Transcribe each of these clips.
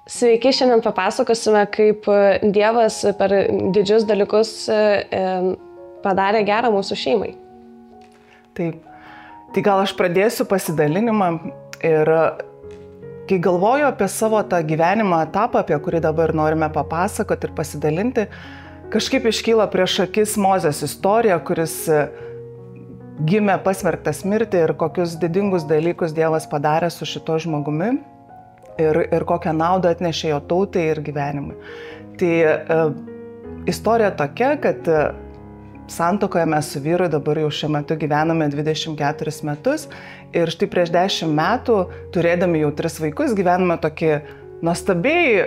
Sveiki, šiandien papasakosime, kaip Dievas per didžius dalykus padarė gerą mūsų šeimai. Taip, tai gal aš pradėsiu pasidalinimą ir kai galvoju apie savo tą gyvenimo etapą, apie kurį dabar norime papasakoti ir pasidalinti, kažkaip iškyla prieš akis Mozės istorija, kuris gimė pasmerktas mirti ir kokius didingus dalykus Dievas padarė su šito žmogumi. Ir kokią naudą atnešė jo tautai ir gyvenimui. Tai istorija tokia, kad santuokoje mes su vyru dabar jau šiuo metu gyvename 24 metus ir štai prieš 10 metų, turėdami jau 3 vaikus, gyvename tokį nuostabiai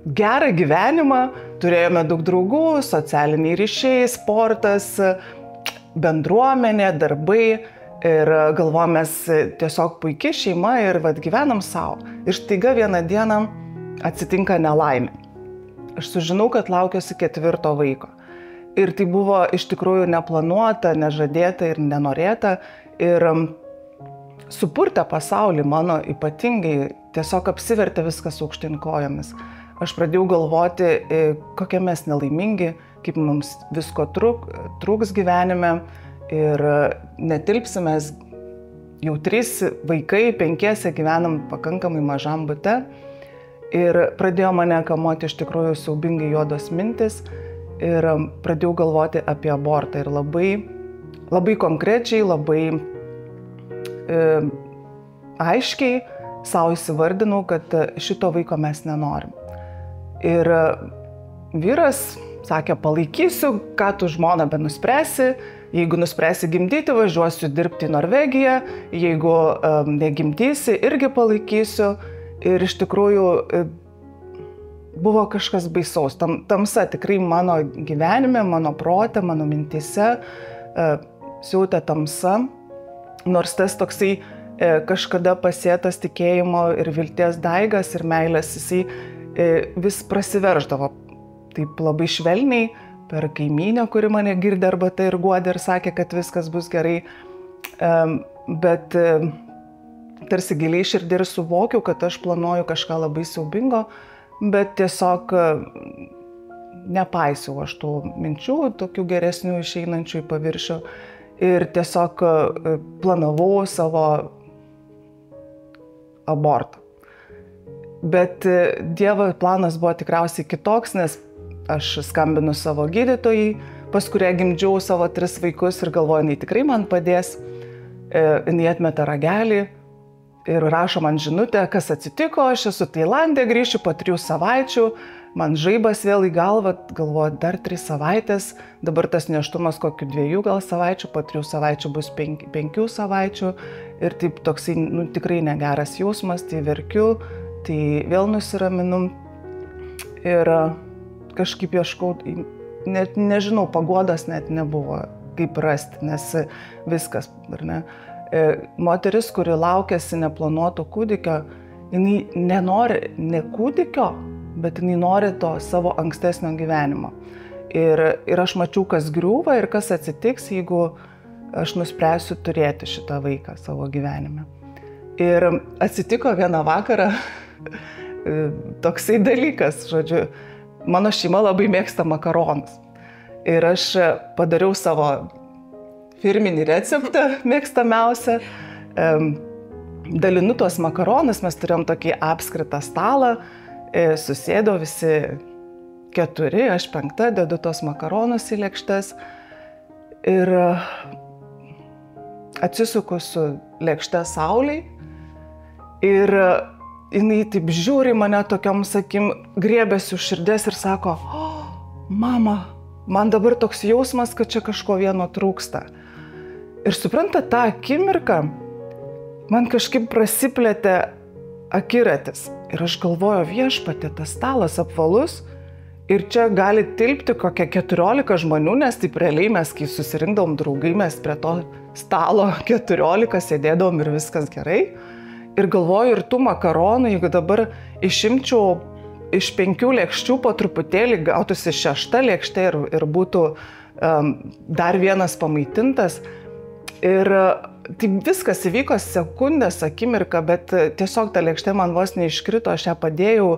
gerą gyvenimą, turėjome daug draugų, socialiniai ryšiai, sportas, bendruomenė, darbai. Ir galvojom, mes tiesiog puikia šeima ir gyvenam savo. Ir staiga vieną dieną atsitinka nelaimė. Aš sužinau, kad laukiuosi 4 vaiko. Ir tai buvo iš tikrųjų neplanuota, nežadėta ir nenorėta. Ir supurtė pasaulį mano ypatingai, tiesiog apsivertė viskas aukštyn kojomis. Aš pradėjau galvoti, kokie mes nelaimingi, kaip mums visko trūks gyvenime. Ir netilpsime, jau 3 vaikai, 5 gyvenam pakankamai mažam bute. Ir pradėjo mane kamuoti iš tikrųjų siaubingai juodos mintis. Ir pradėjau galvoti apie abortą. Ir labai konkrečiai, labai aiškiai savo įsivardinau, kad šito vaiko mes nenorim. Ir vyras sakė, palaikysiu, ką tu žmona benuspręsi. Jeigu nuspręsi gimdyti, važiuosiu dirbti į Norvegiją, jeigu negimdysi, irgi palaikysiu. Ir iš tikrųjų buvo kažkas baisaus. Tamsa tikrai mano gyvenime, mano prote, mano mintyse siautė tamsa. Nors tas toksai kažkada pasėtas tikėjimo ir vilties daigas ir meilės, jisai vis prasiverždavo taip labai švelniai, per kaimynę, kuri mane girdė arba tai ir guodė ir sakė, kad viskas bus gerai. Bet tarsi giliai širdį ir suvokiau, kad aš planuoju kažką labai siaubingo, bet tiesiog nepaisiau aš tų minčių, tokių geresnių išeinančių į paviršių. Ir tiesiog planavau savo abortą. Bet Dievo planas buvo tikriausiai kitoks, nes aš skambinu savo gydytojai, pas kurią gimdžiau savo 3 vaikus ir galvoju, jinai tikrai man padės. Jinai atmeta ragelį ir rašo man žinutę, kas atsitiko, aš esu Tailande, grįšiu po 3 savaičių, man žaibas vėl į galvą, galvoju, dar 3 savaitės, dabar tas nėštumas kokių 2 gal savaičių, po 3 savaičių bus 5 savaičių ir taip toksai tikrai negeras jausmas, tai verkiu, tai vėl nusiraminu ir kažkaip ieškau, net nežinau, paguodos net nebuvo, kaip rasti, nes viskas, ar ne. Moteris, kuri laukiasi neplanuoto kūdikio, jinai nenori ne kūdikio, bet jinai nori to savo ankstesnio gyvenimo. Ir aš mačiau, kas griūva ir kas atsitiks, jeigu aš nuspręsiu turėti šitą vaiką savo gyvenime. Ir atsitiko vieną vakarą toksai dalykas, žodžiu, mano šeima labai mėgsta makaronus. Ir aš padariau savo firminį receptą mėgstamiausią. Dalinu tuos makaronus, mes turėjom tokį apskritą stalą, susėdo visi 4, aš 5, dedu tuos makaronus į lėkštes ir atsisuku su lėkšte saulei ir jinai taip žiūri mane tokiom sakim, griebėsi už širdies ir sako, mama, man dabar toks jausmas, kad čia kažko vieno trūksta. Ir supranta, tą akimirką man kažkaip prasiplėtė akiratis. Ir aš galvoju, Viešpatie, tas stalas apvalus ir čia gali tilpti kokie 14 žmonių, nes taip realiai mes, kai susirinkdavom draugai, mes prie to stalo 14 sėdėdavom ir viskas gerai. Ir galvoju, ir tų makaronų, jeigu dabar išimčiau iš 5 lėkščių po truputėlį, gautųsi 6 lėkštė ir būtų dar vienas pamaitintas. Ir tai viskas įvyko sekundės, akimirką, bet tiesiog ta lėkštė man vos neiškrito, aš ją padėjau,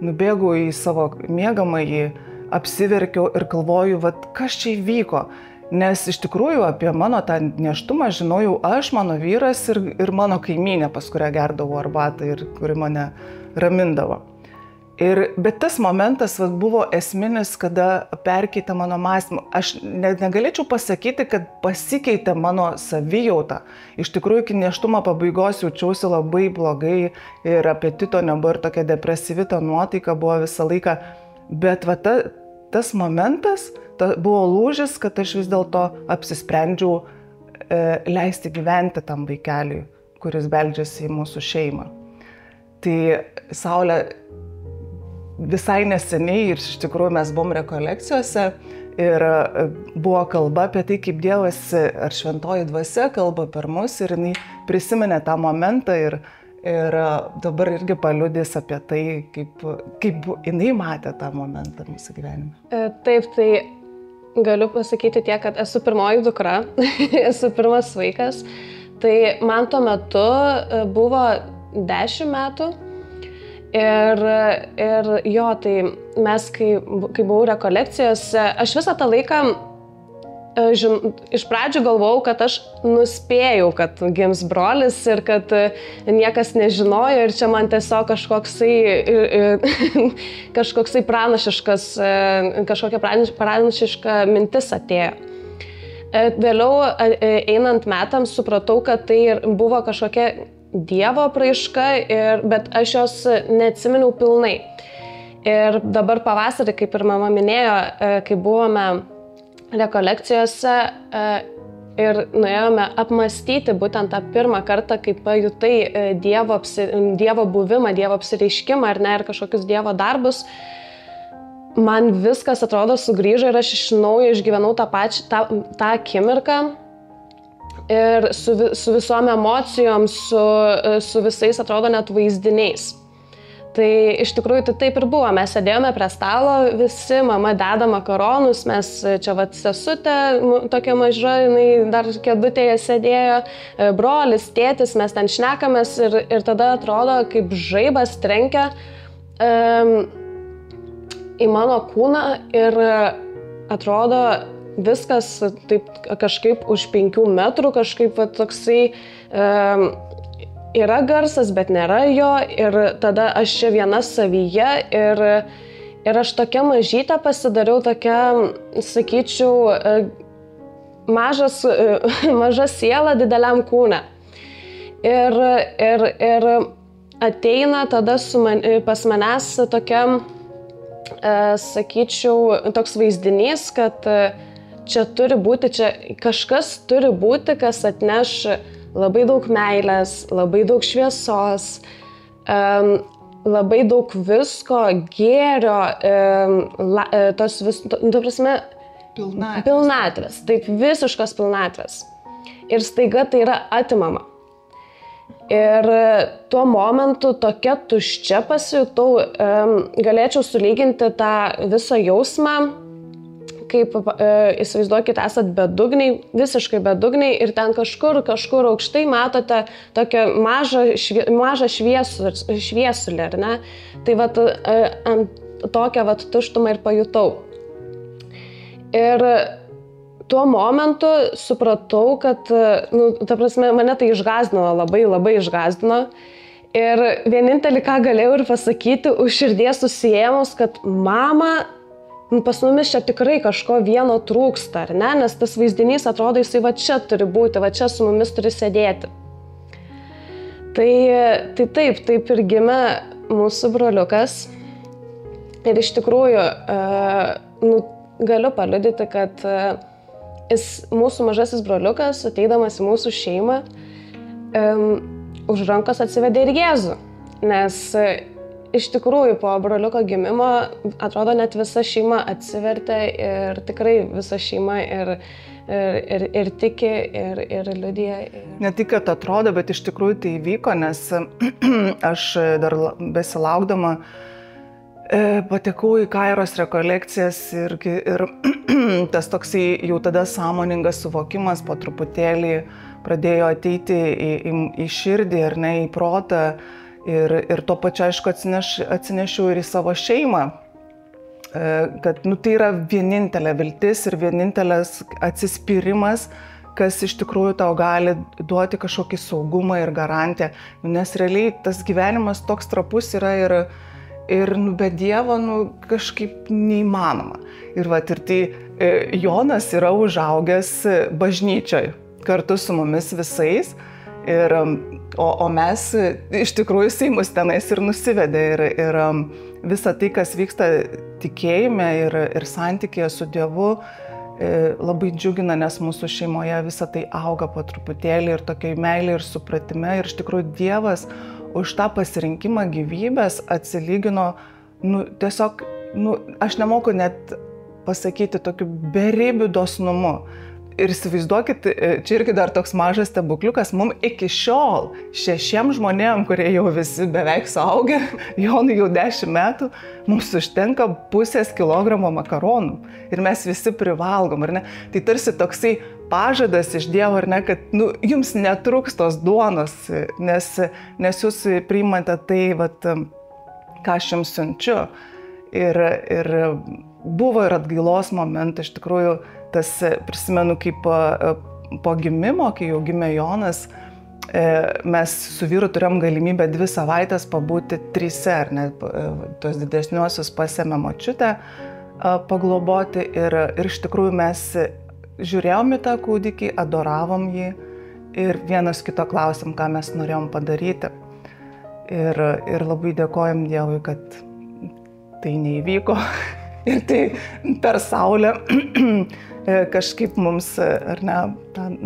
nubėgau į savo miegamąjį, apsiverkiau ir galvoju, kas čia įvyko. Nes iš tikrųjų apie mano tą nėštumą žinojau aš, mano vyras ir mano kaimynė, pas kurią gerdavau arbatą ir kuri mane ramindavo. Bet tas momentas buvo esminis, kada perkeitė mano mąstymą. Aš negalėčiau pasakyti, kad pasikeitė mano savijauta. Iš tikrųjų, iki nėštumo pabaigos jaučiausi labai blogai ir apetito nebuvo ir tokia depresyvi ta nuotaika buvo visą laiką. Bet tas momentas buvo lūžis, kad aš vis dėlto apsisprendžiau leisti gyventi tam vaikeliui, kuris beldžiasi į mūsų šeimą. Tai Saulė visai neseniai ir iš tikrųjų mes buvom rekolekcijose ir buvo kalba apie tai, kaip Dievas ar šventoji dvasia kalba per mus ir jinai prisiminė tą momentą ir dabar irgi paliudys apie tai, kaip jinai matė tą momentą mūsų gyvenime. Taip, tai galiu pasakyti tiek, kad esu pirmoji dukra, esu pirmas vaikas. Tai man tuo metu buvo 10 metų ir jo, tai mes, kai buvau rekolekcijose, aš visą tą laiką iš pradžių galvojau, kad aš nuspėjau, kad gims brolis ir kad niekas nežinojo ir čia man tiesiog kažkoksai kažkokia pranašiška mintis atėjo. Vėliau einant metams supratau, kad tai buvo kažkokia Dievo apraiška, bet aš jos neatsiminiau pilnai. Ir dabar pavasarį, kaip ir mama minėjo, kai buvome rekolekcijose ir nuėjome apmastyti būtent tą pirmą kartą, kai pajutai Dievo buvimą, Dievo apsireiškimą ar ne, ir kažkokius Dievo darbus, man viskas atrodo sugrįžo ir aš iš naujo išgyvenau tą akimirką ir su visom emocijom, su visais atrodo net vaizdiniais. Tai iš tikrųjų tai taip ir buvo, mes sėdėjome prie stalo visi, mama deda makaronus, mes čia sesutė, tokia maža, jinai dar kėdutėje sėdėjo, brolis, tėtis, mes ten šnekamės ir tada atrodo, kaip žaibas trenkia į mano kūną ir atrodo viskas taip kažkaip už 5 metrų, kažkaip toksai yra garsas, bet nėra jo ir tada aš čia viena savyje ir aš tokia mažytė pasidariau, tokia, sakyčiau, maža siela dideliam kūne. Ir ateina tada pas manęs tokia, sakyčiau, toks vaizdinys, kad čia turi būti, čia kažkas turi būti, kas atneš labai daug meilės, labai daug šviesos, labai daug visko, gėrio, pilnatvės, taip visiškos pilnatvės. Ir staiga tai yra atimama. Ir tuo momentu tokia tuščia pasijutau, galėčiau sulyginti tą visą jausmą, kaip įsivaizduokite, esat bedugniai, visiškai bedugniai ir ten kažkur aukštai matote tokią mažą šviesulį, ar ne? Tai tokią tuštumą ir pajutau. Ir tuo momentu supratau, kad, ta prasme, mane tai išgąsdino, labai išgąsdino. Ir vienintelį, ką galėjau ir pasakyti, už širdies susiėmus, kad mama, pas mumis čia tikrai kažko vieno trūksta, ar ne? Nes tas vaizdinys atrodo, jisai va čia turi būti, va čia su mumis turi sėdėti. Tai taip ir gimė mūsų broliukas. Ir iš tikrųjų, galiu paliudyti, kad mūsų mažasis broliukas, ateidamas į mūsų šeimą, už rankos atsivedė ir Jėzų. Nes iš tikrųjų po broliuko gimimo, atrodo, net visa šeima atsivertė ir tikrai visa šeima ir tiki, ir liudija. Ne tik, kad atrodo, bet iš tikrųjų tai įvyko, nes aš dar besilaukdama patekau į Kairos rekolekcijas ir tas toksai jau tada sąmoningas suvokimas po truputėlį pradėjo ateiti į širdį ir ne į protą. Ir tuo pačiu, aišku, atsinešiau ir į savo šeimą, kad tai yra vienintelė viltis ir vienintelis atsispyrimas, kas iš tikrųjų tau gali duoti kažkokį saugumą ir garantiją. Nes realiai tas gyvenimas toks trapus yra ir be Dievo kažkaip neįmanoma. Ir tai Jonas yra užaugęs bažnyčioj kartu su mumis visais. O mes iš tikrųjų jisai mus tenais ir nusivedė. Ir visa tai, kas vyksta tikėjime ir santykėje su Dievu, labai džiugina, nes mūsų šeimoje visa tai auga po truputėlį ir tokiai meilė ir supratime. Ir iš tikrųjų Dievas už tą pasirinkimą gyvybės atsilygino, tiesiog, aš nemoku net pasakyti, tokiu beribiu dosnumu. Ir įsivaizduokit, čia irgi dar toks mažas stebukliukas, mums iki šiol 6 žmonėm, kurie jau visi beveik suaugę, Jonui jau 10 metų, mums užtenka 0,5 kilogramo makaronų. Ir mes visi privalgom, ar ne? Tai tarsi toksai pažadas iš Dievo, ar ne, kad jums netruks tos duonos, nes jūs priimate tai, ką aš jums siunčiu. Ir buvo ir atgailos momentai, iš tikrųjų, prisimenu, kaip po gimimo, kai jau gimė Jonas, mes su vyru turėjom galimybę 2 savaitės pabūti 3, ar ne, tos didesniuosius pasėmė močiutę pagloboti ir iš tikrųjų mes žiūrėjom į tą kūdikį, adoravom jį ir vienas kito klausėm, ką mes norėjom padaryti. Ir labai dėkojom Dievui, kad tai neįvyko ir tai per saulę kažkaip mums, ar ne,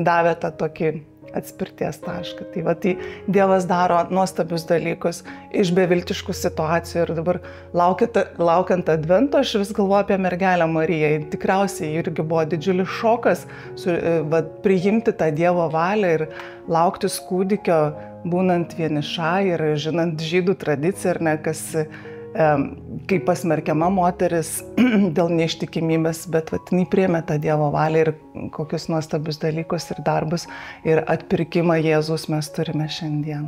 davė tą tokį atspirties tašką. Tai Dievas daro nuostabius dalykus iš beviltiškų situacijų ir dabar laukiant Advento, aš vis galvoju apie mergelę Mariją. Tikriausiai irgi buvo didžiulis šokas priimti tą Dievo valią ir lauktis kūdikio, būnant vienišai ir žinant žydų tradiciją, ar ne, kas kaip pasmerkiama moteris dėl neištikimybės, bet jinai priėmė tą Dievo valią ir kokius nuostabius dalykus ir darbus ir atpirkimą Jėzus mes turime šiandien.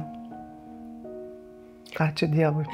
Ačiū Dievui.